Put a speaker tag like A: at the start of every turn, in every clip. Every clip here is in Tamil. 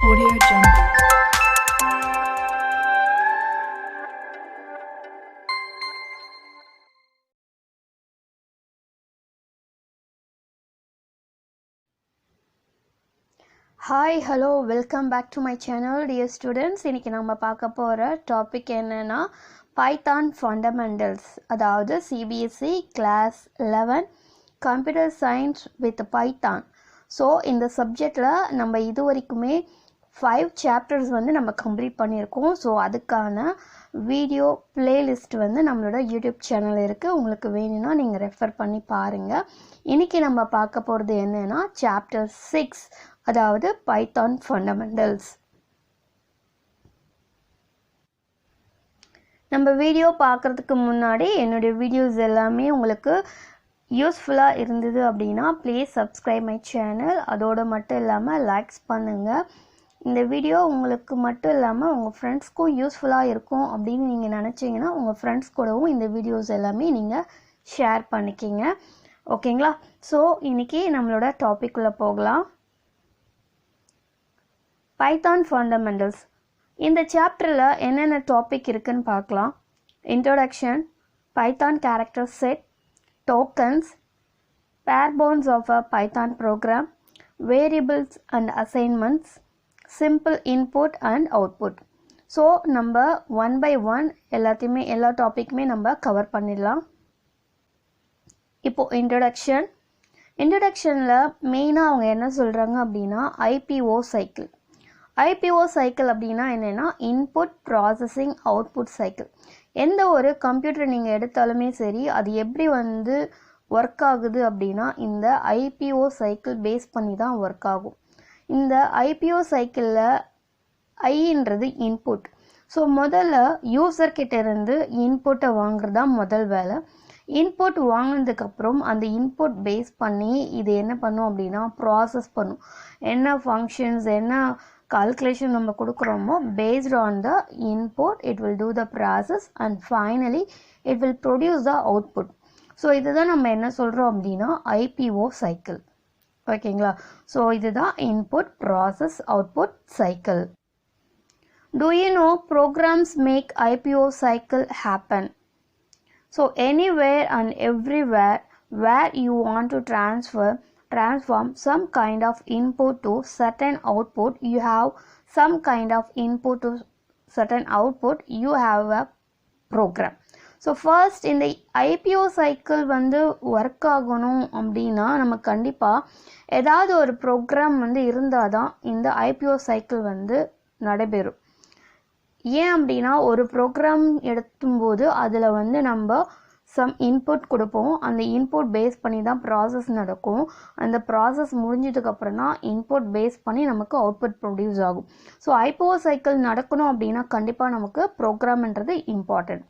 A: Audio Jungle.
B: Hi, hello, welcome back to my channel, dear students. இன்னைக்கு நம்ம பார்க்க போகிற டாபிக் என்னன்னா பைத்தான் ஃபண்டமெண்டல்ஸ், அதாவது CBSE class 11 computer science with Python. So இந்த சப்ஜெக்டில் நம்ம இது வரைக்குமே 5 சாப்டர்ஸ் வந்து நம்ம கம்ப்ளீட் பண்ணியிருக்கோம். ஸோ அதுக்கான வீடியோ பிளேலிஸ்ட் வந்து நம்மளோட யூடியூப் சேனல் இருக்குது. உங்களுக்கு வேணும்னா நீங்கள் ரெஃபர் பண்ணி பாருங்கள். இன்றைக்கி நம்ம பார்க்க போகிறது என்னென்னா சாப்டர் 6, அதாவது பைத்தான் ஃபண்டமெண்டல்ஸ். நம்ம வீடியோ பார்க்குறதுக்கு முன்னாடி என்னுடைய வீடியோஸ் எல்லாமே உங்களுக்கு யூஸ்ஃபுல்லாக இருந்தது அப்படின்னா ப்ளீஸ் சப்ஸ்கிரைப் மை சேனல். அதோடு மட்டும் இல்லாமல் லைக்ஸ் பண்ணுங்கள். இந்த வீடியோ உங்களுக்கு மட்டும் இல்லாமல் உங்கள் ஃப்ரெண்ட்ஸ்க்கும் யூஸ்ஃபுல்லாக இருக்கும் அப்படின்னு நீங்கள் நினச்சிங்கன்னா உங்கள் ஃப்ரெண்ட்ஸ் கூடவும் இந்த வீடியோஸ் எல்லாமே நீங்கள் ஷேர் பண்ணிக்கிங்க. ஓகேங்களா? ஸோ இன்றைக்கி நம்மளோட டாபிக் உள்ள போகலாம். Python fundamentals. இந்த சாப்டரில் என்னென்ன டாபிக் இருக்குன்னு பார்க்கலாம். Introduction, Python character set, tokens, bare bones of a Python program, variables and assignments, simple input and output. So நம்ம 1 by 1 எல்லா டாப்பிக்குமே நம்ம கவர் பண்ணிடலாம். இப்போது இன்ட்ரோடக்ஷனில் மெயினாக அவங்க என்ன சொல்கிறாங்க அப்படின்னா ஐபிஓ சைக்கிள். ஐபிஓ சைக்கிள் அப்படின்னா என்னென்னா இன்புட் ப்ராசஸிங் அவுட்புட் சைக்கிள். எந்த ஒரு கம்ப்யூட்டர் நீங்கள் எடுத்தாலுமே சரி, அது எப்படி வந்து ஒர்க் ஆகுது அப்படின்னா இந்த ஐபிஓ சைக்கிள் பேஸ் பண்ணி தான் ஒர்க் ஆகும். இந்த ஐபிஓ சைக்கிளில் ஐன்றது இன்புட். ஸோ முதல்ல யூசர்கிட்ட இருந்து இன்புட்டை வாங்குறது தான் முதல் வேலை. இன்புட் வாங்கினதுக்கப்புறம் அந்த இன்புட் பேஸ் பண்ணி இது என்ன பண்ணும் அப்படின்னா ப்ராசஸ் பண்ணும். என்ன ஃபங்க்ஷன்ஸ், என்ன calculation நம்ம கொடுக்குறோமோ based on the input it will do the process and finally it will produce the output. So இதுதான் நம்ம என்ன சொல்கிறோம் அப்படின்னா ஐபிஓ சைக்கிள். ஓகேங்களா? ஸோ இதுதான் input process output cycle. Do you know programs make IPO cycle happen? So anywhere and everywhere where you want to transform some kind of input to certain output, you have some kind of input to certain output, you have a program. So first இந்த ஐபிஓ சைக்கிள் வந்து ஒர்க் ஆகணும் அப்படின்னா நம்ம கண்டிப்பாக ஏதாவது ஒரு ப்ரோக்ராம் வந்து இருந்தால் தான் இந்த ஐபிஓ சைக்கிள் வந்து நடைபெறும். ஏன் அப்படின்னா ஒரு ப்ரோக்ராம் எடுக்கும்போது அதில் வந்து நம்ம சம் இன்புட் கொடுப்போம். அந்த இன்புட் பேஸ் பண்ணி தான் ப்ராசஸ் நடக்கும். அந்த ப்ராசஸ் முடிஞ்சதுக்கப்புறம் தான் இன்புட் பேஸ் பண்ணி நமக்கு அவுட்புட் ப்ரொடியூஸ் ஆகும். ஸோ ஐபிஓ சைக்கிள் நடக்கணும் அப்படின்னா கண்டிப்பாக நமக்கு ப்ரோக்ராம்ன்றது important.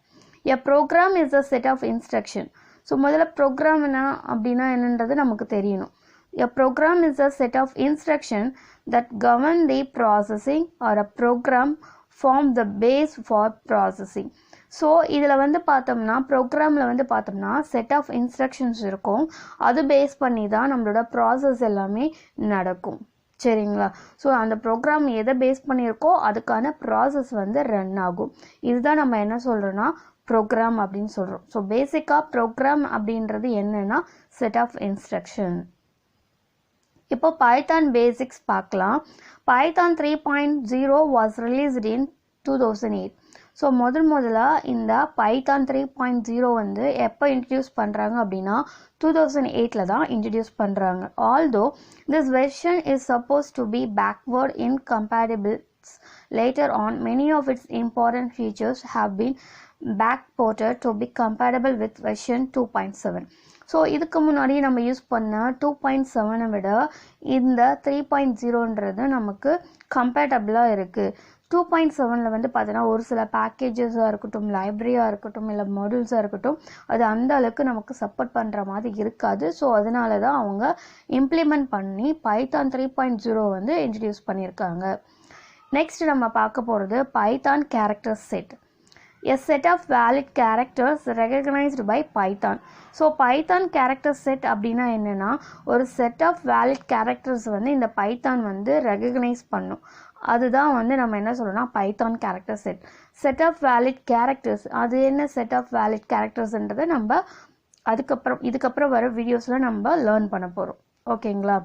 B: A program is a set of instruction. So முதல்ல ப்ரோக்ராம் என்ன அப்படின்னா என்னன்றது நமக்கு தெரியணும். A program is a set of instruction that govern the processing or a program form the base for processing. So இதில் வந்து பார்த்தோம்னா ப்ரோக்ராமில் வந்து பார்த்தோம்னா செட் ஆஃப் இன்ஸ்ட்ரக்ஷன்ஸ் இருக்கும். அது பேஸ் பண்ணி தான் நம்மளோட ப்ராசஸ் எல்லாமே நடக்கும். சரிங்களா? ஸோ அந்த ப்ரோக்ராம் எதை பேஸ் பண்ணியிருக்கோ அதுக்கான ப்ராசஸ் வந்து ரன் ஆகும். இதுதான் நம்ம என்ன சொல்கிறோன்னா ப்ரோக்ராம் அப்படின்னு சொல்கிறோம். ஸோ பேசிக்காக ப்ரோக்ராம் அப்படின்றது என்னென்னா செட் ஆஃப் இன்ஸ்ட்ரக்ஷன். இப்போ பைத்தான் பேசிக்ஸ் பார்க்கலாம். Python 3.0 was released in 2008. So முதல்ல இந்த பைத்தான் 3.0 வந்து எப்போ இன்ட்ரடியூஸ் பண்ணுறாங்க அப்படின்னா 2008 தான் இன்ட்ரடியூஸ் பண்ணுறாங்க. Although this version is suppose to be backward incompatible. Later on, many of its important features have been backported to be compatible with version 2.7. So இதுக்கு முன்னாடி நம்ம யூஸ் பண்ண 2.7 விட இந்த 3.0ன்றது நமக்கு கம்பேட்டபிளாக இருக்குது. 2.7 வந்து பார்த்தீங்கன்னா ஒரு சில பேக்கேஜஸாக இருக்கட்டும், லைப்ரரியாக இருக்கட்டும், இல்லை மாடியூல்ஸாக இருக்கட்டும், அது அந்த அளவுக்கு நமக்கு சப்போர்ட் பண்ணுற மாதிரி இருக்காது. ஸோ அதனால தான் அவங்க இம்ப்ளிமெண்ட் பண்ணி பைத்தான் 3.0 வந்து இன்ட்ரடியூஸ் பண்ணியிருக்காங்க. நெக்ஸ்ட் நம்ம பார்க்க போகிறது Python character set. A set of valid characters recognized by Python. So Python character set அப்படின்னா என்னென்னா ஒரு செட் ஆஃப் வேலிட் கேரக்டர்ஸ் வந்து இந்த பைத்தான் வந்து ரெகக்னைஸ் பண்ணும். அதுதான் வந்து நம்ம என்ன சொல்றோம்னா Python character set of valid characters. அது என்ன செட் ஆஃப் வேலிட் கேரக்டர்ஸ்ன்றதை நம்ம இதுக்கப்புறம் வர வீடியோஸ்ல நம்ம லேர்ன் பண்ண போறோம். ஓகேங்களா?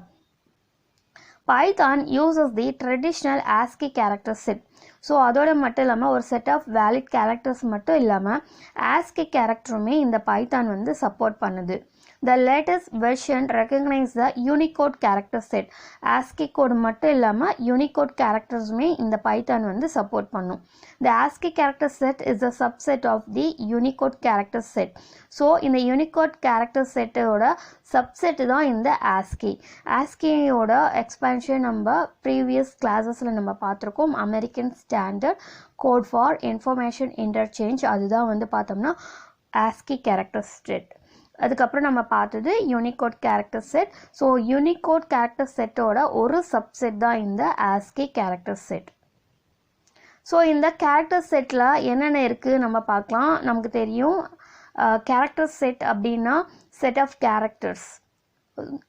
B: Python uses the traditional ASCII character set. So அதோட மட்டும் இல்லாமல் ஒரு செட் ஆஃப் வேலிட் கேரக்டர்ஸ் மட்டும் இல்லாமல் ASCII கேரக்டருமே இந்த பைத்தான் வந்து சப்போர்ட் பண்ணுது. The latest version recognize the Unicode character set. ASCII கோடு மட்டும் இல்லாமல் யூனிகோட் கேரக்டர்ஸுமே இந்த பைத்தான் வந்து சப்போர்ட் பண்ணும். The ASCII character set is a subset of the Unicode character set. So இந்த யூனிகோட் கேரக்டர் செட்டோட சப்செட் தான் இந்த ASCII. ASCIIயோட எக்ஸ்பான்ஷன் நம்ம ப்ரீவியஸ் கிளாஸஸில் நம்ம பார்த்துருக்கோம். American standard code for information interchange, அதுதான் வந்து பார்த்தோம்னா ASCII கேரக்டர் செட். அதுக்கப்புறம் நம்ம பார்த்தது Unicode character set. So Unicode character செட்டோட ஒரு சப்செட் தான் இந்த ASCII கேரக்டர் செட். ஸோ இந்த கேரக்டர் செட்டில் என்னென்ன இருக்குது நம்ம பார்க்கலாம். நமக்கு தெரியும் கேரக்டர் செட் அப்படின்னா செட் ஆஃப் கேரக்டர்ஸ்.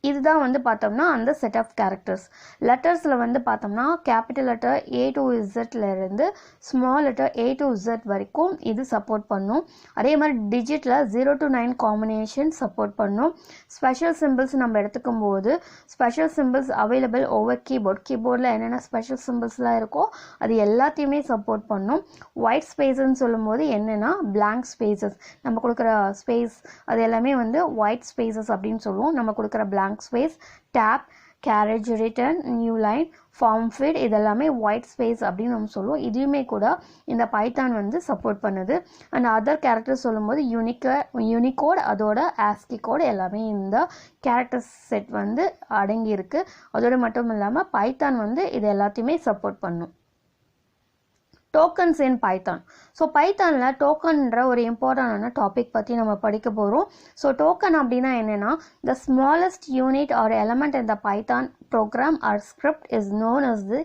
B: இதுதான் வந்து பார்த்தோம்னா அந்த செட் ஆஃப் கேரக்டர்ஸ். லெட்டர்ஸில் வந்து பார்த்தோம்னா capital letter A to Z இருந்து small letter A to Z வரைக்கும் இது சப்போர்ட் பண்ணும். அதே மாதிரி டிஜிட்டில் 0 to 9 காம்பினேஷன் சப்போர்ட் பண்ணும். ஸ்பெஷல் சிம்பிள்ஸ் நம்ம எடுத்துக்கும் போது ஸ்பெஷல் சிம்பிள்ஸ் அவைலபிள் ஓவர் கீபோர்டில் என்னென்ன ஸ்பெஷல் சிம்பிள்ஸ்லாம் இருக்கோ அது எல்லாத்தையுமே சப்போர்ட் பண்ணும். ஒயிட் ஸ்பேஸ்ன்னு சொல்லும் போது என்னென்னா பிளாங்க் ஸ்பேசஸ், நம்ம கொடுக்குற ஸ்பேஸ் அது எல்லாமே வந்து ஒயிட் ஸ்பேசஸ் அப்படின்னு சொல்லுவோம். நம்ம கொடுக்குற blank space, tab, carriage return, new line, form feed இதெல்லாமே white space அப்படின்னு நம்ம சொல்லுவோம். இதுவுமே கூட இந்த பைத்தான் வந்து சப்போர்ட் பண்ணுது. அண்ட் அதர் கேரக்டர் சொல்லும்போது யூனிகோட் அதோட ASCII கோட் எல்லாமே இந்த கேரக்டர் செட் வந்து அடங்கி இருக்கு. அதோட மட்டும் இல்லாமல் பைத்தான் வந்து இது எல்லாத்தையுமே சப்போர்ட் பண்ணும். டோக்கன்ஸ் இன் பைத்தான். ஸோ பைத்தானில் டோக்கன்ற ஒரு இம்பார்ட்டண்டான டாபிக் பற்றி நம்ம படிக்க போகிறோம். ஸோ டோக்கன் அப்படின்னா என்னென்னா the smallest unit or element in the Python program or script is known as the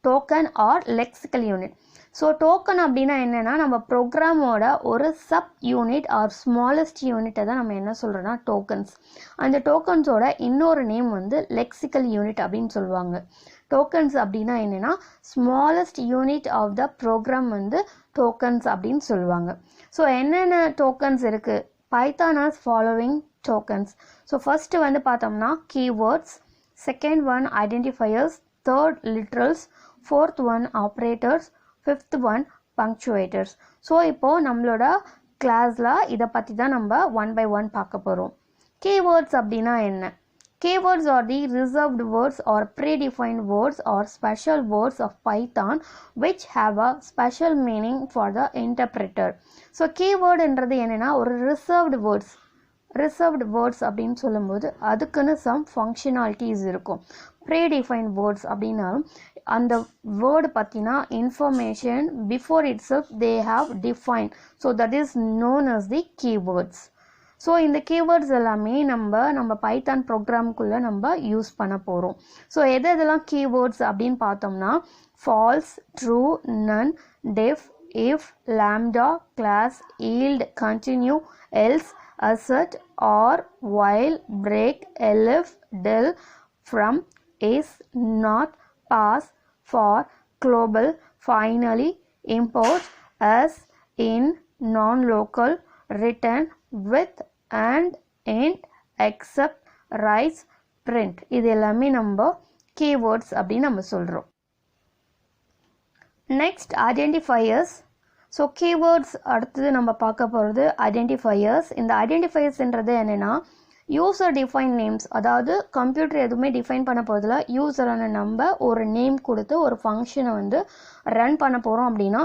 B: token or lexical unit. So token அப்படின்னா என்னென்னா நம்ம ப்ரோக்ராமோட ஒரு சப் யூனிட் ஆர் ஸ்மாலஸ்ட் யூனிட்டை தான் நம்ம என்ன சொல்கிறோன்னா டோக்கன்ஸ். அந்த டோக்கன்ஸோட இன்னொரு நேம் வந்து லெக்சிக்கல் யூனிட் அப்படின்னு சொல்லுவாங்க. டோக்கன்ஸ் அப்படின்னா என்னென்னா smallest unit of the program வந்து டோக்கன்ஸ் அப்படின்னு சொல்லுவாங்க. ஸோ என்னென்ன டோக்கன்ஸ் இருக்குது? Python has following tokens. So first வந்து பார்த்தோம்னா keywords, second one identifiers, third literals, fourth one operators, fifth one punctuators. So இப்போது நம்மளோட கிளாஸில் இதை பற்றி தான் நம்ம ஒன் பை ஒன் பார்க்க போகிறோம். கீவேர்ட்ஸ் அப்படின்னா என்ன? Keywords are the reserved words or predefined words or special words of Python which have a special meaning for the interpreter. So keyword என்றது என்னன்னா ஒரு reserved words அப்படின்னு சொல்லும்போது அதுக்குன்னு some functionalities இருக்கும். predefined words அப்படின்னாலும் அந்த வேர்டு பற்றினா information before itself they have defined. So that is known as the keywords. So இந்த கீவேர்ட்ஸ் எல்லாமே நம்ம பைத்தான் ப்ரோக்ராம்குள்ளே நம்ம யூஸ் பண்ண போகிறோம். ஸோ எதெல்லாம் கீவேர்ட்ஸ் அப்படின்னு பார்த்தோம்னா false, true, none, def, if, lambda, class, yield, continue, else, assert, or, while, break, elif, del, from, is, not, pass, for, global, finally, import, as, in, nonlocal, return, with, and, int, except, rise, print. இது எல்லாமே நம்ம keywords அப்படின்னு நம்ம சொல்கிறோம். Next identifiers. ஸோ keywords அடுத்தது நம்ம பார்க்க போகிறது ஐடென்டிஃபையர்ஸ். இந்த ஐடென்டிஃபையர்ஸ்ன்றது என்னென்னா யூசர் டிஃபைன் நேம்ஸ். அதாவது கம்ப்யூட்டர் எதுவுமே டிஃபைன் பண்ண போகிறதுல யூசரான நம்ம ஒரு நேம் கொடுத்து ஒரு ஃபங்க்ஷனை வந்து ரன் பண்ண போகிறோம் அப்படின்னா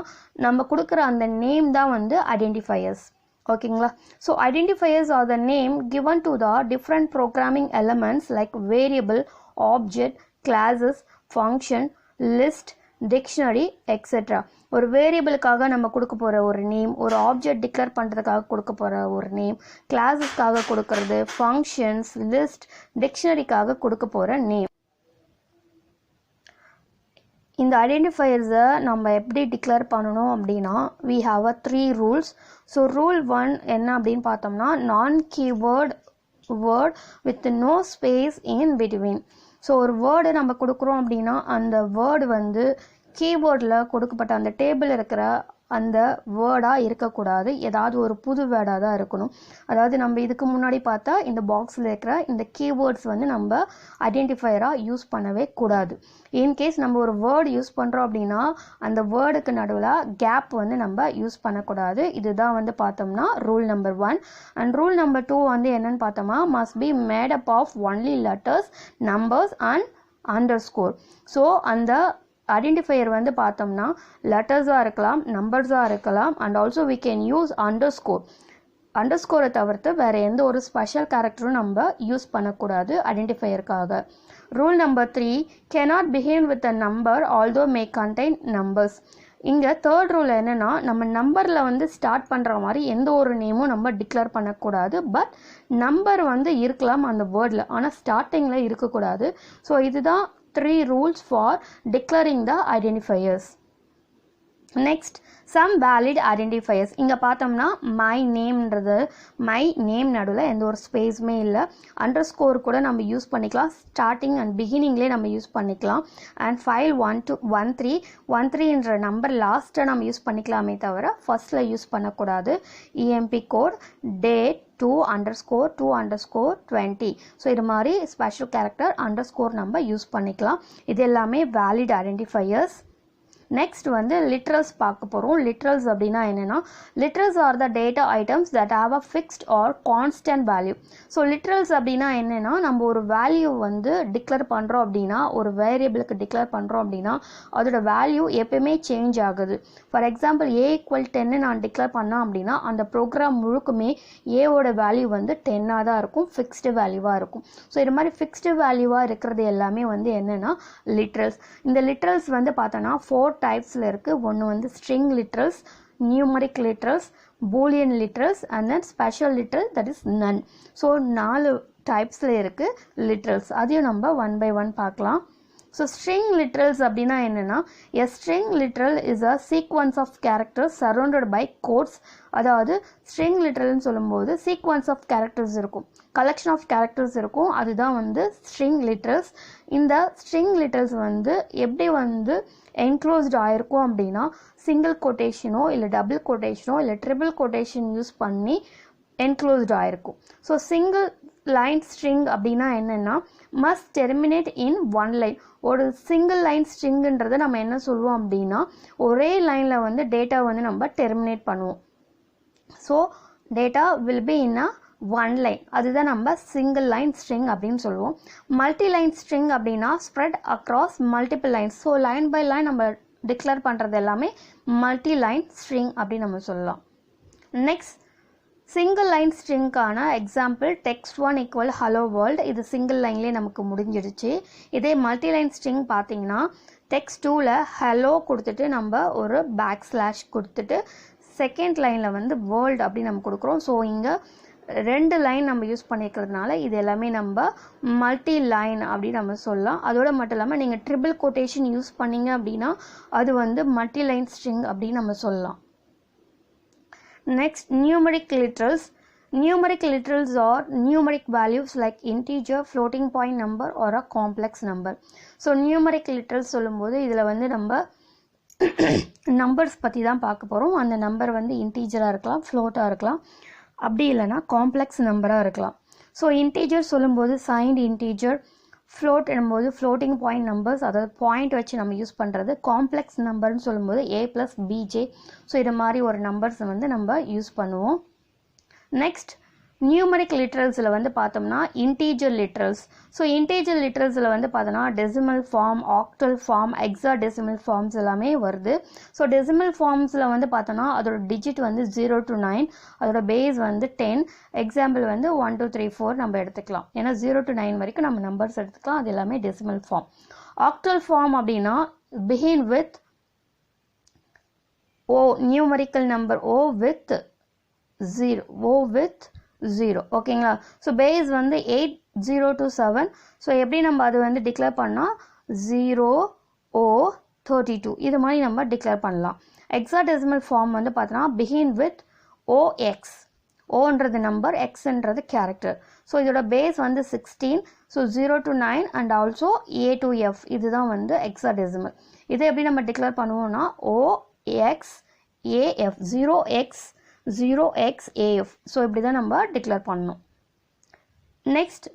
B: நம்ம கொடுக்குற அந்த நேம் தான் வந்து ஐடென்டிஃபையர்ஸ். ஓகேங்களா? So identifiers R the name given to the different programming elements like variable, object, classes, function, list, dictionary, etc. ஒரு வேரியபிளுக்காக நம்ம கொடுக்க போகிற ஒரு நேம், ஒரு ஆப்ஜெக்ட் டிக்ளேர் பண்ணுறதுக்காக கொடுக்க போகிற ஒரு நேம், கிளாஸஸ்க்காக கொடுக்கறது, ஃபங்க்ஷன்ஸ், லிஸ்ட், டிக்ஷனரிக்காக கொடுக்க போகிற நேம். இந்த ஐடென்டிஃபையர்ஸை நம்ம எப்படி டிக்ளேர் பண்ணணும் அப்படின்னா we have a 3 rules. ஸோ ரூல் 1 என்ன அப்படின்னு பார்த்தோம்னா non keyword word with no space in between. So ஒரு வேர்டு நம்ம கொடுக்குறோம் அப்படின்னா அந்த வேர்டு வந்து கீபோர்டில் கொடுக்கப்பட்ட அந்த டேபிள் இருக்கிற அந்த வேர்டாக இருக்கக்கூடாது, ஏதாவது ஒரு புது வேர்டாக தான் இருக்கணும். அதாவது நம்ம இதுக்கு முன்னாடி பார்த்தா இந்த பாக்ஸில் இருக்கிற இந்த கீவேர்ட்ஸ் வந்து நம்ம ஐடென்டிஃபையராக யூஸ் பண்ணவே கூடாது. இன்கேஸ் நம்ம ஒரு வேர்டு யூஸ் பண்ணுறோம் அப்படின்னா அந்த வேர்டுக்கு நடுவில் கேப் வந்து நம்ம யூஸ் பண்ணக்கூடாது. இதுதான் வந்து பார்த்தோம்னா rule number 1. And rule number 2 வந்து என்னன்னு பார்த்தோம்னா must be made up of only letters, numbers and underscore. So அந்த ஐடென்டிஃபையர் வந்து பார்த்தோம்னா லெட்டர்ஸாக இருக்கலாம், நம்பர்ஸாக இருக்கலாம், and also we can use underscore. அண்டர்ஸ்கோரை தவிர்த்து வேறு எந்த ஒரு ஸ்பெஷல் கேரக்டரும் நம்ம யூஸ் பண்ணக்கூடாது ஐடென்டிஃபையருக்காக. Rule number 3 cannot begin with a number although may contain numbers. இங்கே தேர்ட் ரூல் என்னென்னா நம்ம நம்பரில் வந்து ஸ்டார்ட் பண்ணுற மாதிரி எந்த ஒரு நேமும் நம்ம டிக்ளேர் பண்ணக்கூடாது. பட் நம்பர் வந்து இருக்கலாம் அந்த வேர்டில், ஆனால் ஸ்டார்டிங்கில் இருக்கக்கூடாது. ஸோ இதுதான் 3 rules for declaring the identifiers. Next, some valid identifiers. இங்கே பார்த்தோம்னா my nameன்றது my name நடுவில் எந்த ஒரு ஸ்பேஸுமே இல்லை. அண்டர்ஸ்கோர் கூட நம்ம யூஸ் பண்ணிக்கலாம், ஸ்டார்டிங் அண்ட் பிகினிங்லேயே நம்ம யூஸ் பண்ணிக்கலாம். அண்ட் ஃபைல் 1313ன்ற நம்பர் லாஸ்ட்டாக நம்ம யூஸ் பண்ணிக்கலாமே தவிர ஃபர்ஸ்ட்டில் யூஸ் பண்ணக்கூடாது. EMP code date 2_2_20. ஸோ இது மாதிரி ஸ்பெஷல் கேரக்டர் அண்டர்ஸ்கோர் நம்ம யூஸ் பண்ணிக்கலாம். இது எல்லாமே வேலிட் ஐடென்டிஃபையர்ஸ். நெக்ஸ்ட் வந்து லிட்ரல்ஸ் பார்க்க போகிறோம். லிட்ரல்ஸ் அப்படின்னா என்னென்னா literals are the data items that have a fixed or constant value. So literals அப்படின்னா என்னென்னா நம்ம ஒரு வேல்யூ வந்து டிக்ளேர் பண்ணுறோம் அப்படின்னா, ஒரு வேரியபிளுக்கு டிக்ளேர் பண்ணுறோம் அப்படின்னா அதோட வேல்யூ எப்பயுமே சேஞ்ச் ஆகுது. ஃபார் எக்ஸாம்பிள் A = 10 நான் டிக்ளேர் பண்ணேன் அப்படின்னா அந்த ப்ரோக்ராம் முழுக்குமே ஏவோட வேல்யூ வந்து 10ஆக தான் இருக்கும், ஃபிக்ஸ்டு வேல்யூவாக இருக்கும். ஸோ இது மாதிரி ஃபிக்ஸ்டு வேல்யூவாக இருக்கிறது எல்லாமே வந்து என்னென்னா லிட்ரல்ஸ். இந்த லிட்ரல்ஸ் வந்து பார்த்தோன்னா 4 டைப்ஸில் இருக்குது. ஒன்று வந்து string literals, numeric literals, boolean literals and then special literal that is none. So 4 டைப்ஸில் இருக்குது லிட்ரல்ஸ். அதையும் நம்ம 1 by 1 பார்க்கலாம். ஸோ ஸ்ட்ரிங் லிட்ரல்ஸ் அப்படின்னா என்னென்னா a string literal is a sequence of characters surrounded by quotes. அதாவது ஸ்ட்ரிங் லிட்ரல்னு சொல்லும்போது சீக்வன்ஸ் ஆஃப் கேரக்டர்ஸ் இருக்கும், கலெக்ஷன் ஆஃப் கேரக்டர்ஸ் இருக்கும், அதுதான் வந்து ஸ்ட்ரிங் லிட்ரல்ஸ். இந்த ஸ்ட்ரிங் லிட்ரல்ஸ் வந்து எப்படி வந்து என்க்ளோஸ்டு ஆகிருக்கும் அப்படின்னா சிங்கிள் கொட்டேஷனோ இல்லை டபுள் கொட்டேஷனோ இல்லை ட்ரிபிள் கொட்டேஷன் யூஸ் பண்ணி என்க்ளோஸ்டு ஆகிருக்கும். ஸோ சிங்கிள் லைன் ஸ்ட்ரிங் அப்படின்னா என்னென்னா மஸ்ட் டெர்மினேட் இன் 1 லைன். ஒரு சிங்கிள் லைன் ஸ்ட்ரிங்குன்றதை நம்ம என்ன சொல்லுவோம் அப்படின்னா ஒரே லைனில் வந்து டேட்டா வந்து நம்ம டெர்மினேட் பண்ணுவோம். So data will be in a 1 line, அதுதான் நம்ம சிங்கிள் லைன் ஸ்ட்ரிங் அப்படின்னு சொல்லுவோம். மல்டி லைன் ஸ்ட்ரிங் அப்படின்னா spread across multiple lines. So line by line நம்ம டிக்ளேர் பண்ணுறது எல்லாமே மல்டி லைன் ஸ்ட்ரிங் அப்படின்னு நம்ம சொல்லலாம். நெக்ஸ்ட் சிங்கிள் லைன் ஸ்ட்ரிங்கான எக்ஸாம்பிள் text1 = hello world. இது சிங்கிள் லைன்லேயே நமக்கு முடிஞ்சிடுச்சு. இதே மல்டி லைன் ஸ்ட்ரிங் பார்த்தீங்கன்னா text2ல hello கொடுத்துட்டு நம்ம ஒரு / கொடுத்துட்டு செகண்ட் லைனில் வந்து வேர்ல்டு அப்படி நம்ம கொடுக்குறோம். ஸோ இங்கே 2 லைன் நம்ம யூஸ் பண்ணிக்கிறதுனால இது எல்லாமே நம்ம மல்டி லைன் அப்படின்னு நம்ம சொல்லலாம். அதோட மட்டும் இல்லாமல் நீங்கள் ட்ரிபிள் கொட்டேஷன் யூஸ் பண்ணீங்க அப்படின்னா அது வந்து மல்டி லைன் ஸ்ட்ரிங் அப்படின்னு நம்ம சொல்லலாம். Next, numeric literals. Numeric literals are numeric values like integer, floating point number or a complex number. So numeric literals சொல்லும்போது இதில் வந்து நம்ம நம்பர்ஸ் பற்றி தான் பார்க்க போகிறோம். அந்த நம்பர் வந்து இன்டீஜராக இருக்கலாம், ஃப்ளோட்டாக இருக்கலாம், அப்படி இல்லைனா காம்ப்ளெக்ஸ் நம்பராக இருக்கலாம். ஸோ இன்டீஜர் சொல்லும்போது சைன்ட் இன்டீஜர், ஃப்ளோட் என்னும்போது ஃப்ளோட்டிங் பாயிண்ட் நம்பர்ஸ், அதாவது பாயிண்ட் வச்சு நம்ம யூஸ் பண்ணுறது. காம்ப்ளெக்ஸ் நம்பர்னு சொல்லும்போது A+BJ. ஸோ இது மாதிரி ஒரு நம்பர்ஸ் வந்து நம்ம யூஸ் பண்ணுவோம். நெக்ஸ்ட் நியூமரிக் லிட்ரல்ஸில் வந்து பார்த்தோம்னா இன்டீஜர் லிட்ரல்ஸ். ஸோ இன்டீஜர் லிட்ரல்ஸில் வந்து பார்த்தோன்னா decimal form, octal form, hexadecimal forms எல்லாமே வருது. ஸோ டெசிமல் ஃபார்ம்ஸில் வந்து பார்த்தோன்னா அதோட டிஜிட் வந்து 0 to 9, அதோட பேஸ் வந்து 10. எக்ஸாம்பிள் வந்து 1 2 3 4 நம்ம எடுத்துக்கலாம். ஏன்னா 0 to 9 வரைக்கும் நம்ம நம்பர்ஸ் எடுத்துக்கலாம். அது எல்லாமே டெசிமல் ஃபார்ம். ஆக்டல் ஃபார்ம் அப்படின்னா begin with O, numerical number O with 0. ஓகேங்களா? ஸோ பேஸ் வந்து 8 0 to 7. ஸோ எப்படி நம்ம அது வந்து டிக்ளேர் பண்ணால் 0 O 32 இது மாதிரி நம்ம டிக்ளேர் பண்ணலாம். எக்ஸாடெசிமல் ஃபார்ம் வந்து பார்த்தோன்னா பிகின் வித் OX. ஓன்றது நம்பர், எக்ஸ்ன்றது கேரக்டர். ஸோ இதோட பேஸ் வந்து 16. So 0 to 9 and also A to F இதுதான் வந்து hexadecimal. இதை எப்படி நம்ம டிக்ளேர் பண்ணுவோம்னா OXAF 0x0xAF. ஸோ இப்படி தான் நம்ம டிக்ளேர் பண்ணணும். நெக்ஸ்ட்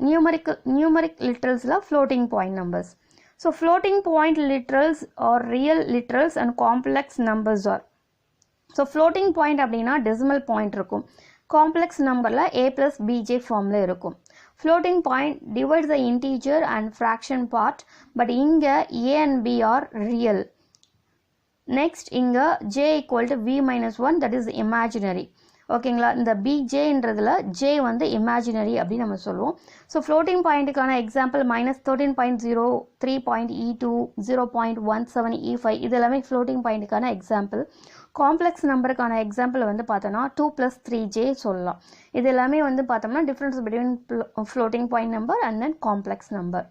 B: நியூமரிக் லிட்ரல்ஸில் floating point numbers. So floating point literals are real literals and complex numbers are. So floating point அப்படின்னா decimal point இருக்கும். Complex numberல A plus BJ formல இருக்கும். Floating point divides the integer and fraction part, but இங்க A and B are real. Next இங்க J equal to V minus 1, that is imaginary. ஓகேங்களா, இந்த BJன்றதுல J வந்து imaginary அப்படி நம்ம சொல்லுவோம். So floating பாயிண்ட்டுக்கான example -13.0, 3.E2, 0.17, E5 இது எல்லாமே ஃப்ளோட்டிங் பாயிண்ட்டுக்கான எக்ஸாம்பிள். காம்ப்ளெக்ஸ் நம்பருக்கான எக்ஸாம்பிள் வந்து பார்த்தோன்னா 2 + 3J சொல்லலாம். இது எல்லாமே வந்து பார்த்தோம்னா difference between floating point number and then complex number.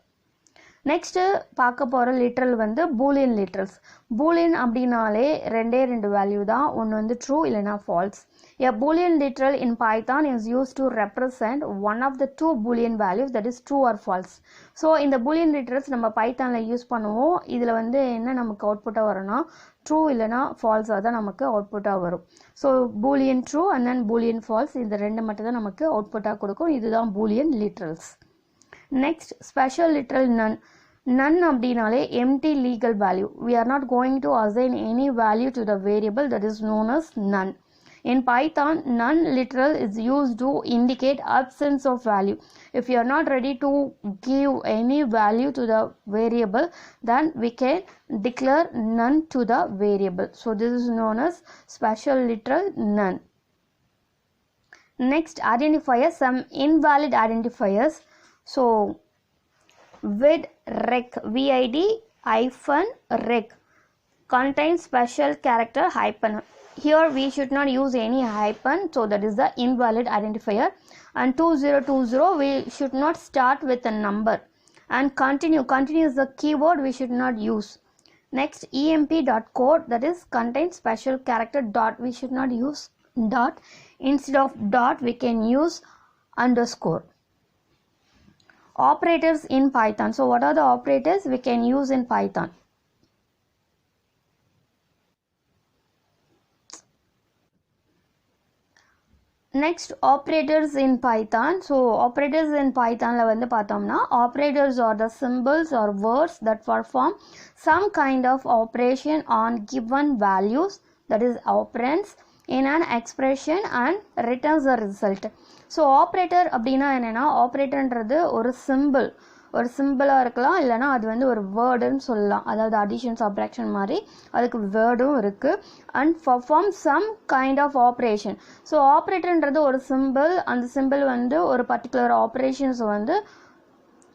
B: Next பார்க்க போகிற லிட்ரல் வந்து பூலியன் லிட்ரல்ஸ். பூலியன் அப்படின்னாலே ரெண்டு வேல்யூ தான், ஒன்று வந்து ட்ரூ இல்லைனா falls. A Boolean literal in Python is used to represent one of the two Boolean values, that is true or false. So இந்த Boolean literals நம்ம Pythonல யூஸ் பண்ணுவோம். இதில் வந்து என்ன நமக்கு அவுட்புட்டாக வரும்னா ட்ரூ இல்லைனா ஃபால்ஸாக தான் நமக்கு அவுட்புட்டாக வரும். So Boolean true and then Boolean false இந்த ரெண்டு மட்டும் தான் நமக்கு அவுட்புட்டாக கொடுக்கும். இதுதான் Boolean literals. Next special literal none. None அப்படினாலே empty legal value. We are not going to assign any value to the variable, that is known as none. In Python, none literal is used to indicate absence of value. If you are not ready to give any value to the variable, then we can declare none to the variable. So this is known as special literal none. Next, identifiers, some invalid identifiers. So vidrec, vid hyphen rec contains special character hyphen. Here we should not use any hyphen, so that is the invalid identifier. And 2020 we should not start with a number. And continue is the keyword we should not use. Next, emp.code, that is contains special character dot. We should not use dot. Instead of dot we can use underscore. Operators in Python. So what are the operators we can use in Python? Next, operators in Python. So operators in Python la vandu paathomna, operators are the symbols or words that perform some kind of operation on given values, that is operands, in an expression and returns a result. So operator அப்படின்னா என்னன்னா, ஆப்ரேட்டர்ன்றது ஒரு சிம்பிளாக இருக்கலாம், இல்லைனா அது வந்து ஒரு வேர்டுன்னு சொல்லலாம். அதாவது அடிஷன் சப்ராக்ஷன் மாதிரி அதுக்கு வேர்டும் இருக்குது. And perform some kind of operation. So ஆப்ரேட்டர்ன்றது ஒரு சிம்பிள், அந்த சிம்பிள் வந்து ஒரு பர்டிகுலர் ஆப்ரேஷன்ஸை வந்து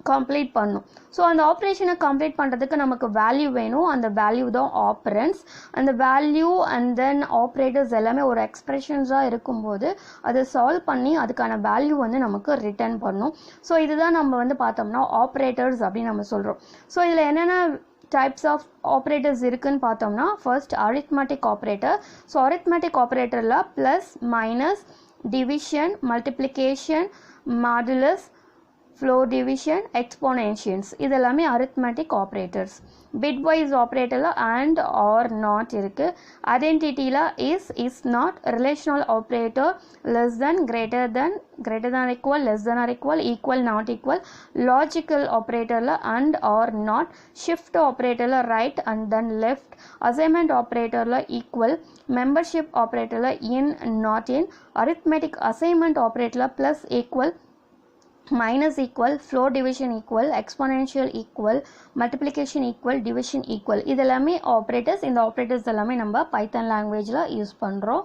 B: கம்ப்ளீட் பண்ணும். ஸோ அந்த ஆப்ரேஷனை கம்ப்ளீட் பண்ணுறதுக்கு நமக்கு வேல்யூ வேணும். அந்த வேல்யூ தான் ஆப்பரன்ஸ். அந்த வேல்யூ அண்ட் தென் ஆப்ரேட்டர்ஸ் எல்லாமே ஒரு எக்ஸ்பிரஷன்ஸாக இருக்கும்போது அதை சால்வ் பண்ணி அதுக்கான வேல்யூ வந்து நமக்கு ரிட்டர்ன் பண்ணும். ஸோ இதுதான் நம்ம வந்து பார்த்தோம்னா ஆப்ரேட்டர்ஸ் அப்படின்னு நம்ம சொல்கிறோம். ஸோ இதில் என்னென்ன டைப்ஸ் ஆஃப் ஆப்ரேட்டர்ஸ் இருக்குன்னு பார்த்தோம்னா, first arithmetic operator. So arithmetic ஆப்ரேட்டரில் plus, minus, division, multiplication, modulus, floor division, exponentials இதெல்லாமே arithmetic operators. bitwise operatorல and or not இருக்கு. identityல is not, relational operator less than, greater than or equal, less than or equal not equal, logical operatorல and or not, shift operatorல right and then left, assignment operatorல equal, membership operatorல in not in, arithmetic assignment operatorல plus equal, minus equal, floor division equal, exponential equal, multiplication equal, division equal இதெல்லாமே ஆப்ரேட்டர்ஸ். இந்த ஆப்ரேட்டர்ஸ் எல்லாமே நம்ம பைத்தன் லாங்குவேஜில் யூஸ் பண்ணுறோம்.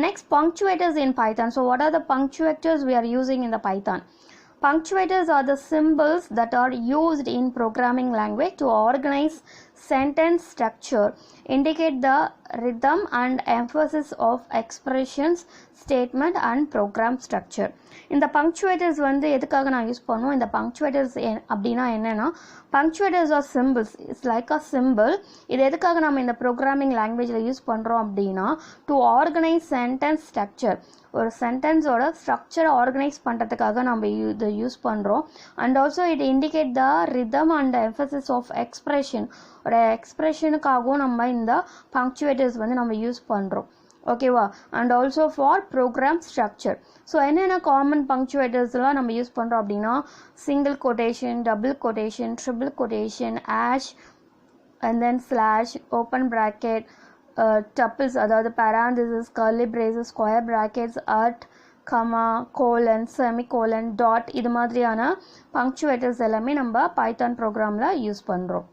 B: Next, punctuators in Python. So what are the punctuators we are using in the Python? Punctuators are the symbols that are used in programming language to organize sentence structure, indicate the rhythm and emphasis of expressions, statement and program structure. இந்த punctuators வந்து எதுக்காக நான் யூஸ் பண்ணுவோம்? இந்த punctuators அப்படின்னா என்னன்னா, punctuators are symbols. It's like a symbol. இது எதுக்காக நம்ம இந்த ப்ரோக்ராமிங் லாங்குவேஜில் யூஸ் பண்ணுறோம் அப்படின்னா, to organize sentence structure. ஒரு சென்டென்ஸோட ஸ்ட்ரக்சரை ஆர்கனைஸ் பண்ணுறதுக்காக நம்ம இதை யூஸ் பண்ணுறோம். And also it indicate the rhythm and emphasis of expression. ஒரு எக்ஸ்பிரஷனுக்காகவும் நம்ம இந்த பங்க்சுவேட்டர்ஸ் வந்து நம்ம யூஸ் பண்ணுறோம். ஓகேவா? And also for program structure. So என்னென்ன காமன் பங்க்சுவேட்டர்ஸ்லாம் நம்ம யூஸ் பண்ணுறோம் அப்படின்னா, single quotation, double quotation, triple quotation, ash and then slash, open bracket, tuples, அதாவது parenthesis, curly braces, square brackets, at, comma, colon, semicolon, dot, இது மாதிரியான punctuators எல்லாமே நம்ம பைத்தான் ப்ரோக்ராமில் யூஸ் பண்ணுறோம்.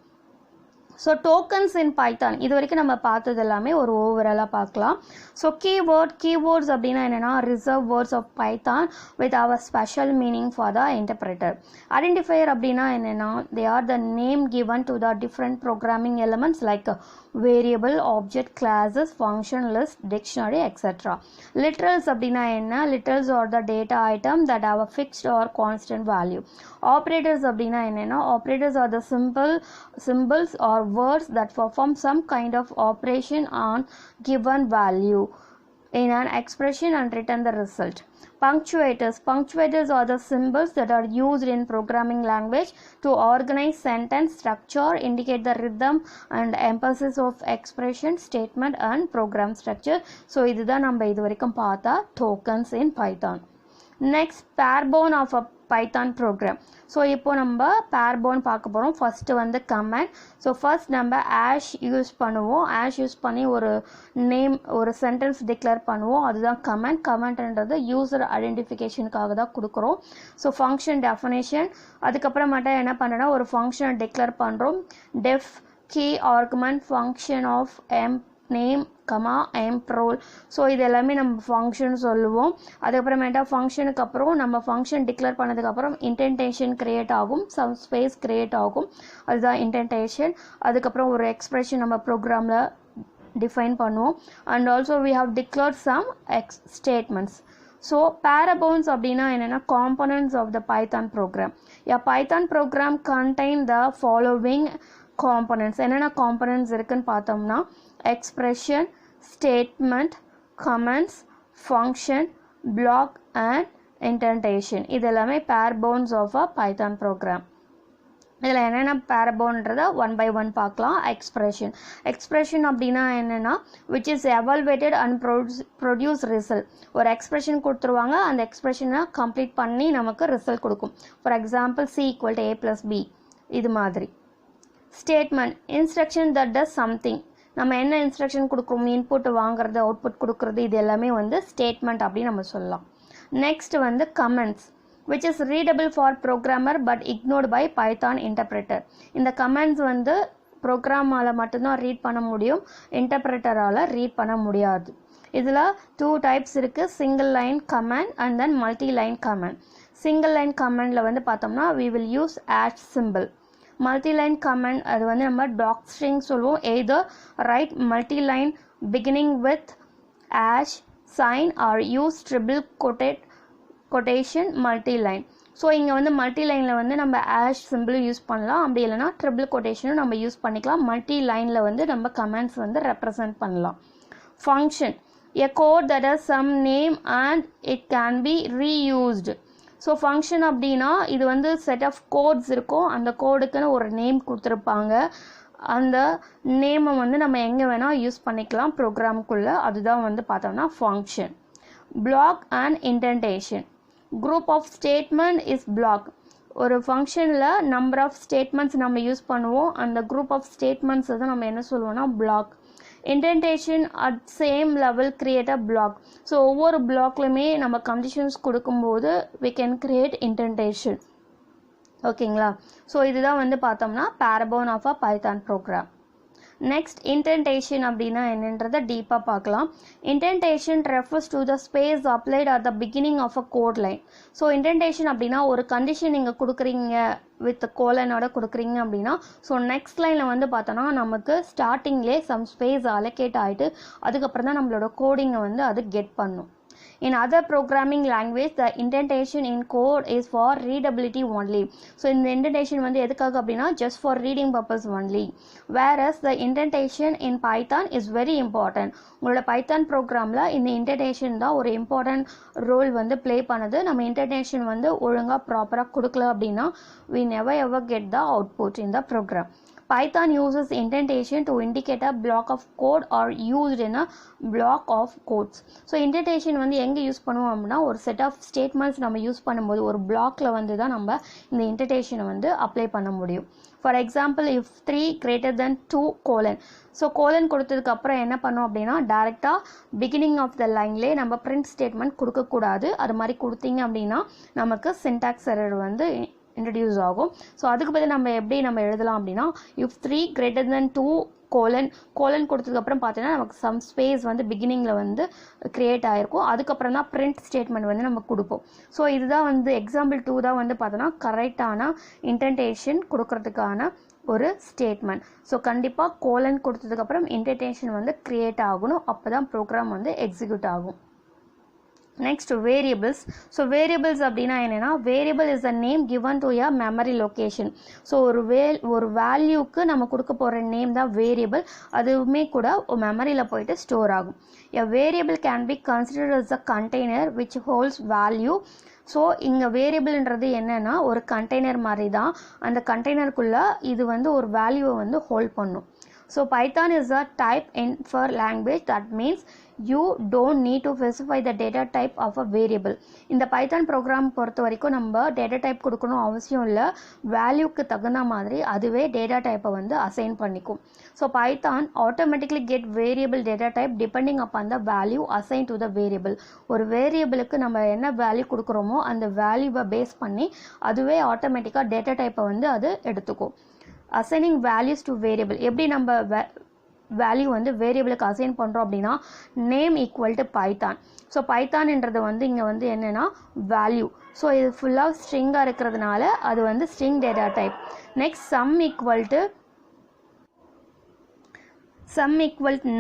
B: ஸோ டோக்கன்ஸ் இன் பைத்தான் இது வரைக்கும் நம்ம பார்த்தது எல்லாமே ஒரு ஓவராலாக பார்க்கலாம். ஸோ கீவேர்ட்ஸ் அப்படின்னா என்னென்னா, reserve words of Python with our special meaning for the interpreter. Identifier அப்படின்னா என்னென்னா, they are the name given to the different programming elements like variable, object, classes, function, list, dictionary, etcetera. Literals அப்படின்னா என்ன? Literals are the data item that have a fixed or constant value. Operators அப்படின்னா என்னென்னா, operators are the symbols or words that perform some kind of operation on given value in an expression and return the result. Punctuators are the symbols that are used in programming language to organize sentence structure, indicate the rhythm and emphasis of expression, statement and program structure. So இதுதான் நம்ம இது வரைக்கும் பார்த்தா tokens in Python. Next, barebone of a Python program. So இப்போ நம்ம பேர்போன் பார்க்க போகிறோம். ஃபஸ்ட்டு வந்து கமெண்ட். ஸோ ஃபர்ஸ்ட் நம்ம ஆஷ் யூஸ் பண்ணுவோம். ஆஷ் யூஸ் பண்ணி ஒரு நேம், ஒரு சென்டென்ஸ் டிக்ளேர் பண்ணுவோம். அதுதான் கமெண்ட். கமெண்ட்ன்றது யூசர் ஐடென்டிஃபிகேஷனுக்காக தான் கொடுக்குறோம். So function definition. அதுக்கப்புறமேட்டா என்ன பண்ணுறோன்னா, ஒரு ஃபங்க்ஷனை டிக்ளேர் பண்ணுறோம். Def key argument function of name comma எம்ப்ரோல். ஸோ இது எல்லாமே நம்ம ஃபங்க்ஷன் சொல்லுவோம். அதுக்கப்புறமேட்டா ஃபங்க்ஷனுக்கு அப்புறம் நம்ம ஃபங்க்ஷன் டிக்ளேர் பண்ணதுக்கப்புறம் இன்டென்டேஷன் க்ரியேட் ஆகும், சம் ஸ்பேஸ் க்ரியேட் ஆகும். அதுதான் இன்டென்டேஷன். அதுக்கப்புறம் ஒரு எக்ஸ்பிரஷன் நம்ம ப்ரோக்ராமில் டிஃபைன் பண்ணுவோம். And also we have declared some statements. So bare bones அப்படின்னா என்னென்னா, components of the Python program. A Python program contain the following components. என்னென்ன காம்பனன்ட்ஸ் இருக்குன்னு பார்த்தோம்னா, expression, statement, comments, function, block and indentation. இது எல்லாமே barebone of a Python program. இதில் என்னென்ன பேரபோன்றதை ஒன் பை ஒன் பார்க்கலாம். எக்ஸ்பிரஷன் அப்படின்னா என்னென்னா, which is evaluated and produce result. ஒரு எக்ஸ்பிரஷன் கொடுத்துருவாங்க, அந்த எக்ஸ்பிரஷனை கம்ப்ளீட் பண்ணி நமக்கு ரிசல்ட் கொடுக்கும். For example C = A + B இது மாதிரி. Statement, instruction that does something. நம்ம என்ன இன்ஸ்ட்ரக்ஷன் கொடுக்குறோம், இன்புட் வாங்குறது, அவுட்புட் கொடுக்குறது, இது எல்லாமே வந்து ஸ்டேட்மெண்ட் அப்படின்னு நம்ம சொல்லலாம். நெக்ஸ்ட் வந்து comments, which is readable for programmer but ignored by Python interpreter. இந்த கமெண்ட்ஸ் வந்து ப்ரோக்ராமால் மட்டும்தான் ரீட் பண்ண முடியும், இன்டர்பிரேட்டரால் ரீட் பண்ண முடியாது. இதில் 2 டைப்ஸ் இருக்குது, single line comment and then multi line comment. Single line கமெண்டில் வந்து பார்த்தோம்னா we will use ash symbol. Multi line comment அது வந்து நம்ம டாக் ஸ்ட்ரிங் சொல்லுவோம். Either write multi line beginning with ash sign or use triple quotation multi line. So இங்கே வந்து மல்டி லைனில் வந்து நம்ம ஆஷ் சிம்பிளும் யூஸ் பண்ணலாம், அப்படி இல்லைனா ட்ரிபிள் கொட்டேஷனும் நம்ம யூஸ் பண்ணிக்கலாம். மல்டி லைனில் வந்து நம்ம கமெண்ட்ஸ் வந்து ரெப்ரசன்ட் பண்ணலாம். Function, a code that has some name and it can be reused. So function அப்படின்னா இது வந்து செட் ஆஃப் கோட்ஸ் இருக்கும், அந்த கோடுக்குன்னு ஒரு நேம் கொடுத்துருப்பாங்க, அந்த நேமை வந்து நம்ம எங்கே வேணால் யூஸ் பண்ணிக்கலாம் ப்ரோக்ராமுக்குள்ளே, அதுதான் வந்து பார்த்தோம்னா function. Block and indentation. Group of statement is block. ஒரு ஃபங்க்ஷனில் நம்பர் ஆஃப் ஸ்டேட்மெண்ட்ஸ் நம்ம யூஸ் பண்ணுவோம், அந்த குரூப் ஆஃப் ஸ்டேட்மெண்ட்ஸ் தான் நம்ம என்ன சொல்லுவோம்னா block. Indentation at same level create a block. So ஒவ்வொரு பிளாக்லையுமே நம்ம கண்டிஷன்ஸ் கொடுக்கும்போது we can create indentation. ஓகேங்களா? ஸோ இதுதான் வந்து பார்த்தோம்னா bare bone of a Python program. Next, indentation அப்படினா என்னன்றதை டீப்பா பார்க்கலாம். Indentation refers to the space applied at the beginning of a code line. So indentation அப்படினா ஒரு கண்டிஷன் நீங்க கொடுக்குறீங்க with கோலனோட கொடுக்குறீங்க அப்படின்னா ஸோ நெக்ஸ்ட் லைனில் வந்து பார்த்தோன்னா நமக்கு ஸ்டார்டிங்லேயே சம் ஸ்பேஸ் அலோகேட் ஆகிட்டு அதுக்கப்புறம் தான் நம்மளோட கோடிங்கை வந்து அது கெட் பண்ணும். In other programming language, the indentation in code is for readability only. So, இந்த indentation வந்து எதுக்காக அப்படின்னா just for reading purpose only. Whereas the indentation in Python is very important. உங்களோட Python programல இந்த indentation தான் ஒரு important role வந்து play பண்ணுது. நம்ம indentation வந்து ஒழுங்கா ப்ராப்பராக கொடுக்கல அப்படின்னா we never ever get the output in the program. Python uses indentation to indicate a block of code or used in a block of codes. So indentation வந்து எங்கே யூஸ் பண்ணுவோம் அப்படின்னா ஒரு செட் ஆஃப் ஸ்டேட்மெண்ட்ஸ் நம்ம யூஸ் பண்ணும்போது ஒரு பிளாக்ல வந்து தான் நம்ம இந்த indentation வந்து அப்ளை பண்ண முடியும். For example if 3 greater than 2 colon. So colon கொடுத்ததுக்கு அப்புறம் என்ன பண்ணோம் அப்படின்னா டேரெக்டாக பிகினிங் ஆஃப் த லைன்லேயே நம்ம பிரிண்ட் ஸ்டேட்மெண்ட் கொடுக்கக்கூடாது. அது மாதிரி கொடுத்தீங்க அப்படின்னா நமக்கு சின்டாக்ஸ் எரர் வந்து இன்ட்ரடியூஸ் ஆகும். ஸோ அதுக்கு பதில் நம்ம எப்படி நம்ம எழுதலாம் அப்படின்னா இஃப் 3 greater than 2 கோலன் கொடுத்ததுக்கப்புறம் பார்த்தீங்கன்னா நமக்கு சம் ஸ்பேஸ் வந்து பிகினிங்கில் வந்து க்ரியேட் ஆகிருக்கும். அதுக்கப்புறம் தான் பிரிண்ட் ஸ்டேட்மெண்ட் வந்து நம்ம கொடுப்போம். ஸோ இதுதான் வந்து எக்ஸாம்பிள் 2 தான் வந்து பார்த்தோன்னா கரெக்டான இன்டென்டேஷன் கொடுக்கறதுக்கான ஒரு ஸ்டேட்மெண்ட். ஸோ கண்டிப்பாக கோலன் கொடுத்ததுக்கப்புறம் இன்டென்டேஷன் வந்து க்ரியேட் ஆகணும். அப்போ தான் ப்ரோக்ராம் வந்து எக்ஸிக்யூட் ஆகும். Next, variables. So variables அப்படினா என்னன்னா variable is a name given to a memory location. So ஒரு வேல்யூக்கு நம்ம கொடுக்க போற நேம் தான் variable. அதுவுமே கூட மெமரியில் போயிட்டு ஸ்டோர் ஆகும். A variable can be considered as a container which holds value. So இங்கே வேரியபிள்ன்றது என்னன்னா ஒரு கண்டெய்னர் மாதிரி தான். அந்த கண்டெய்னருக்குள்ள இது வந்து ஒரு வேல்யூவை வந்து ஹோல்ட் பண்ணும். So Python is a type infer language. That means you don't need to specify the data type of a variable. இந்த Python program பொறுத்த வரைக்கும் நம்ம data type கொடுக்கணும் அவசியம் இல்லை. வேல்யூக்கு தகுந்த மாதிரி அதுவே data type வந்து அசைன் பண்ணிக்கும். So Python automatically get variable data type depending upon the value assigned to the variable. ஒரு வேரியபிளுக்கு நம்ம என்ன வேல்யூ கொடுக்குறோமோ அந்த வேல்யூவை பேஸ் பண்ணி அதுவே ஆட்டோமேட்டிக்காக data type வந்து அது எடுத்துக்கும். அசைனிங் வேல்யூஸ் டு வேரியபிள் எப்படி நம்ம வேல்யூ வந்து வேரியபிளுக்கு அசைன் பண்ணுறோம் அப்படின்னா name equal to Python. So பைத்தான்ன்றது வந்து இங்கே வந்து என்னென்னா வேல்யூ. ஸோ இது ஃபுல்லாக ஸ்ட்ரிங்காக இருக்கிறதுனால அது வந்து string data type. Next sum equal to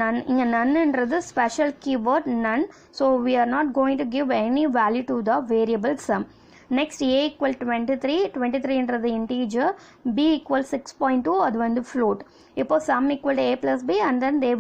B: none. இங்கே நன்ன்றது special keyword none. So we are not going to give any value to the variable sum. Next, a equal 23 என்றது integer, b equal 6.2 அது வந்து float. இப்போ sum equal to a plus b and then they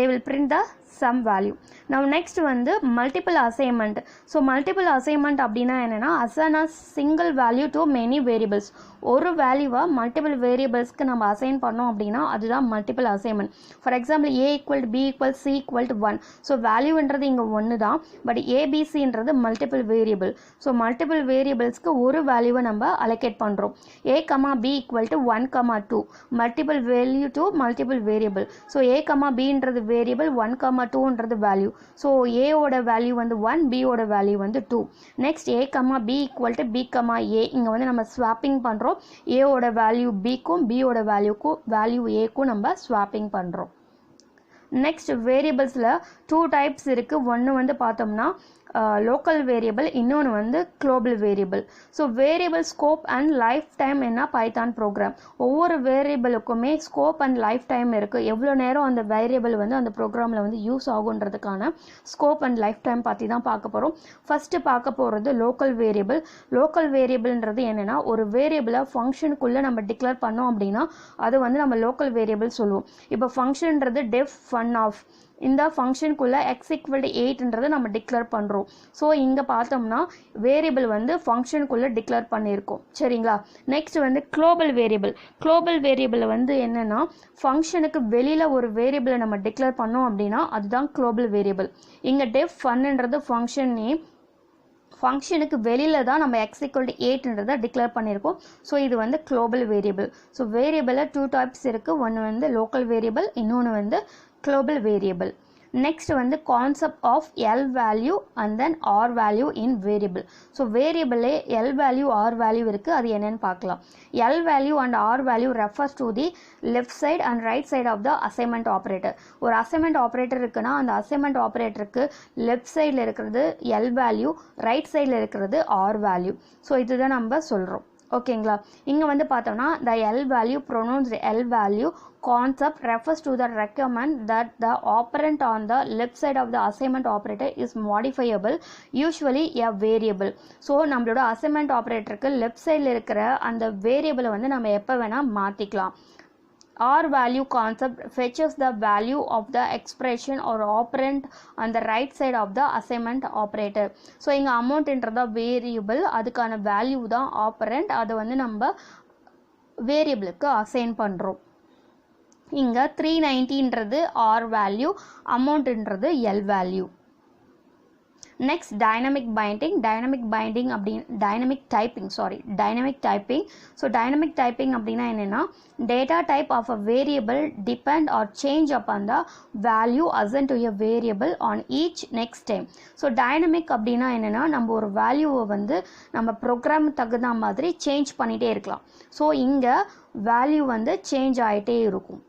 B: will print the sum value. Now next வந்து multiple assignment. So multiple assignment அப்படின்னா என்னன்னா assign a single value to many variables. ஒரு வேல்யூவை மல்டிபிள் வேரியபிள்ஸ்க்கு நம்ம அசைன் பண்ணோம் அப்படின்னா அதுதான் multiple assignment. For example a equal to b equal c equal to 1. So வேல்யூன்றது இங்கே ஒன்று தான். பட் ஏபிசின்றது மல்டிபிள் வேரியபிள். ஸோ மல்டிபிள் வேரியபிள்ஸ்க்கு ஒரு வேல்யூவை நம்ம அலோகேட் பண்ணுறோம். a, b equal to 1, 2. Multiple value to multiple variable. So a, bன்றது வேரியபிள், 1, 2ன்றது வேல்யூ. ஸோ ஏவோட வேல்யூ வந்து 1, பியோட வேல்யூ வந்து 2. Next a, b equal to b, a. இங்கே வந்து நம்ம ஸ்வாப்பிங் பண்ணுறோம். ஏவோட வேல்யூ பிக்கும் பியோட வேல்யூ ஏக்கும் நம்ம ஸ்வாப்பிங் பண்ணுறோம். நெக்ஸ்ட் வேரியபிள்ஸில் 2 டைப்ஸ் இருக்குது. ஒன்று வந்து பார்த்தோம்னா லோக்கல் வேரியபிள், இன்னொன்று வந்து global variable. So variable scope and life time என்ன பைத்தான் ப்ரோக்ராம். ஒவ்வொரு வேரியபிளுக்குமே ஸ்கோப் அண்ட் லைஃப் டைம் இருக்குது. எவ்வளோ நேரம் அந்த வேரியபிள் வந்து அந்த ப்ரோக்ராமில் வந்து யூஸ் ஆகுன்றதுக்கான ஸ்கோப் அண்ட் லைஃப் டைம் பற்றி தான் பார்க்க போகிறோம். ஃபஸ்ட்டு பார்க்க போகிறது லோக்கல் வேரியபிள். லோக்கல் வேரியபிள்ன்றது என்னென்னா ஒரு வேரியபிளை ஃபங்க்ஷனுக்குள்ளே நம்ம டிக்ளேர் பண்ணோம் அப்படின்னா அது வந்து நம்ம லோக்கல் வேரியபிள் சொல்லுவோம். இப்போ ஃபங்க்ஷன்றது டெஃப் ஃபன் ஆஃப். இந்த ஃபங்க்ஷனுக்குள்ளே x equal to 8ன்றது நம்ம டிக்ளேர் பண்ணுறோம். ஸோ இங்கே பார்த்தோம்னா வேரியபிள் வந்து ஃபங்க்ஷனுக்குள்ளே டிக்ளேர் பண்ணியிருக்கோம். சரிங்களா? நெக்ஸ்ட் வந்து குளோபல் வேரியபிள். குளோபல் வேரியபிள் வந்து என்னென்னா ஃபங்க்ஷனுக்கு வெளியில் ஒரு வேரியபிளை நம்ம டிக்ளேர் பண்ணோம் அப்படின்னா அதுதான் குளோபல் வேரியபிள். இங்கே டெஃப் ஃபன்ன்றது ஃபங்க்ஷன் நேம். ஃபங்க்ஷனுக்கு வெளியில் தான் நம்ம x equal to 8ன்றதை டிக்ளேர் பண்ணியிருக்கோம். ஸோ இது வந்து குளோபல் வேரியபிள். ஸோ வேரியபிளில் 2 டைப்ஸ் இருக்குது. ஒன்று வந்து லோக்கல் வேரியபிள், இன்னொன்று வந்து global variable. Next வந்து concept of L value and then R value in variable. So variable L value R value இருக்கு, அது என்னன்னு பார்க்கலாம். L value and R value refers to the left side and right side of the assignment operator. ஒரு assignment operator இருக்குன்னா அந்த assignment operatorக்கு left sideல இருக்கிறது L value, right sideல இருக்கிறது R value. So இதுதான் நம்ம சொல்றோம். ஓகேங்களா, இங்க வந்து பார்த்தோம்னா the L value pronounced L value concept refers to the requirement that the operand on the left side of the assignment operator is modifiable, usually a variable. So நம்மளோட assignment operatorக்கு left sideல இருக்கிற அந்த variable வந்து நம்ம எப்ப வேணா மாத்திக்கலாம். R value concept fetches the value of the expression or operand on the right side of the assignment operator. So இங்க amount என்றது variable, அதுக்கான value தான் operand, அது வந்து நம்ம variableக்கு assign பண்றோம். இங்க 390ன்றது R value, amountன்றது L value. Next dynamic binding. Dynamic typing. So dynamic typing அப்படினா என்னன்னா data type of a variable depend or change upon the value assigned to a variable on each next time. So dynamic அப்படினா என்னன்னா நம்ம ஒரு வேல்யூவை வந்து நம்ம ப்ரோக்ராம் தகுந்த மாதிரி சேஞ்ச் பண்ணிட்டே இருக்கலாம். ஸோ இங்க வேல்யூ வந்து சேஞ்ச் ஆகிட்டே இருக்கும்.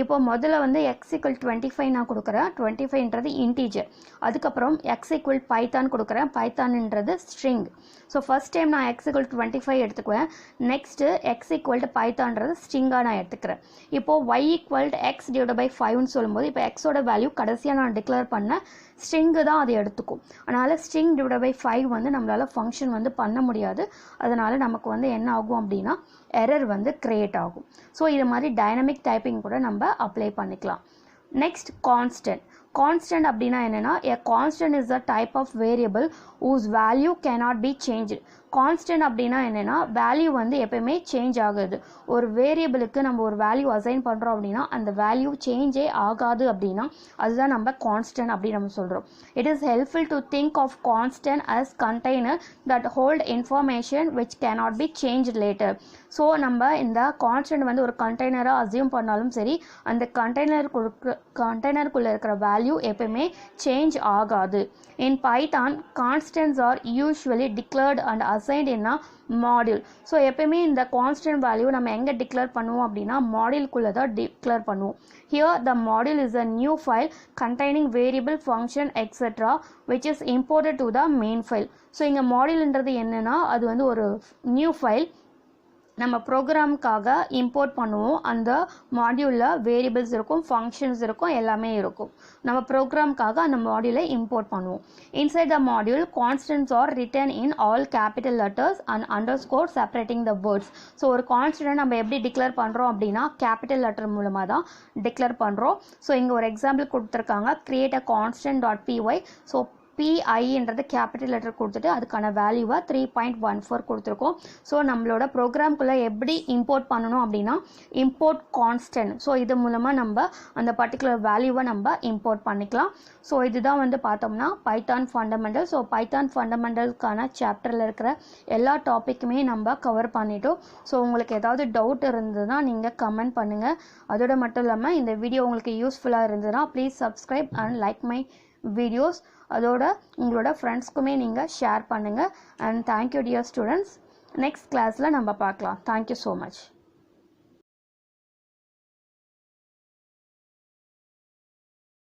B: இப்போ முதல்ல வந்து x equal 25 நான் கொடுக்குறேன், 25ன்றது இன்டீஜர். அதுக்கப்புறம் x equal பைத்தான் கொடுக்குறேன், பைத்தான்ன்றது ஸ்ட்ரிங். ஸோ ஃபர்ஸ்ட் டைம் நான் x equal 25 எடுத்துக்குவேன், நெக்ஸ்ட்டு x equal பைத்தான்றது ஸ்ட்ரிங்காக நான் எடுத்துக்கிறேன். இப்போது y equal x divided by 5ன்னு சொல்லும்போது இப்போ xோட வேல்யூ கடைசியாக நான் டிக்ளேர் பண்ண ஸ்ட்ரிங்கு தான் அது எடுத்துக்கும். அதனால் ஸ்ட்ரிங் divided by 5 வந்து நம்மளால் ஃபங்க்ஷன் வந்து பண்ண முடியாது. அதனால் நமக்கு வந்து என்ன ஆகும் அப்படின்னா எரர் வந்து கிரியேட் ஆகும். ஸோ இது மாதிரி டைனமிக் டைப்பிங் கூட நம்ம அப்ளை பண்ணிக்கலாம். Next constant. கான்ஸ்டன்ட் அப்படின்னா என்னென்னா a constant is a type of variable whose value cannot be changed. Constant அப்படின்னா என்னென்னா வேல்யூ வந்து எப்பயுமே சேஞ்ச் ஆகுது. ஒரு வேரியபிளுக்கு நம்ம ஒரு வேல்யூ அசைன் பண்ணுறோம் அப்படின்னா அந்த வேல்யூ சேஞ்சே ஆகாது அப்படின்னா அதுதான் நம்ம கான்ஸ்டன்ட் அப்படின்னு நம்ம சொல்கிறோம். It is helpful to think of constant as container that hold information which cannot be change later. So நம்ம இந்த கான்ஸ்டன்ட் வந்து ஒரு கண்டெய்னராக அசியூம் பண்ணாலும் சரி, அந்த கண்டெய்னருக்குள்ளே இருக்கிற வேல்யூ எப்பயுமே சேஞ்ச் ஆகாது. இன் Python constants are usually declared and assigned in a module. So எப்பயுமே இந்த கான்ஸ்டன்ட் வேல்யூ நம்ம எங்கே டிக்ளேர் பண்ணுவோம் அப்படின்னா மாடியூல்குள்ளே தான் டிக்ளேர் பண்ணுவோம். Here the module is a new file containing variable, function, etc. which is imported to the main file. So இங்கே மாடியூல்ன்றது என்னன்னா அது வந்து ஒரு நியூ ஃபைல் நம்ம ப்ரோக்ராமுக்காக இம்போர்ட் பண்ணுவோம். அந்த மாடியூலில் வேரியபிள்ஸ் இருக்கும், ஃபங்க்ஷன்ஸ் இருக்கும், எல்லாமே இருக்கும். நம்ம ப்ரோக்ராமுக்காக அந்த மாடியூலை இம்போர்ட் பண்ணுவோம். Inside the module constants are written in all capital letters and underscore separating the words. So ஒரு கான்ஸ்டன்ட் நம்ம எப்படி டிக்ளேர் பண்ணுறோம் அப்படின்னா கேபிட்டல் லெட்டர் மூலமாக தான் டிக்ளேர் பண்ணுறோம். ஸோ இங்கே ஒரு எக்ஸாம்பிள் கொடுத்துருக்காங்க, create a constant dot PI. So பிஐன்றது கேபிட்டல் லெட்டர் கொடுத்துட்டு அதுக்கான வேல்யூவை 3.14 கொடுத்துருக்கோம். ஸோ நம்மளோட ப்ரோக்ராம்குள்ளே எப்படி இம்போர்ட் பண்ணணும் அப்படின்னா இம்போர்ட் கான்ஸ்டன்ட். ஸோ இது மூலமாக நம்ம அந்த பர்டிகுலர் வேல்யூவை நம்ம இம்போர்ட் பண்ணிக்கலாம். ஸோ இதுதான் வந்து பார்த்தோம்னா பைத்தான் ஃபண்டமெண்டல். ஸோ பைத்தான் ஃபண்டமெண்டலுக்கான சாப்டரில் இருக்கிற எல்லா டாப்பிக்குமே நம்ம கவர் பண்ணிட்டோம். ஸோ உங்களுக்கு ஏதாவது டவுட் இருந்ததுன்னா நீங்கள் கமெண்ட் பண்ணுங்கள். அதோட மட்டும் இல்லாமல் இந்த வீடியோ உங்களுக்கு யூஸ்ஃபுல்லாக இருந்ததுன்னா please subscribe and like my videos. அதோட உங்களோட ஃப்ரெண்ட்ஸ்க்குமே நீங்கள் ஷேர் பண்ணுங்கள். And thank you dear students. Next கிளாஸில் நம்ம பார்க்கலாம். Thank you so much.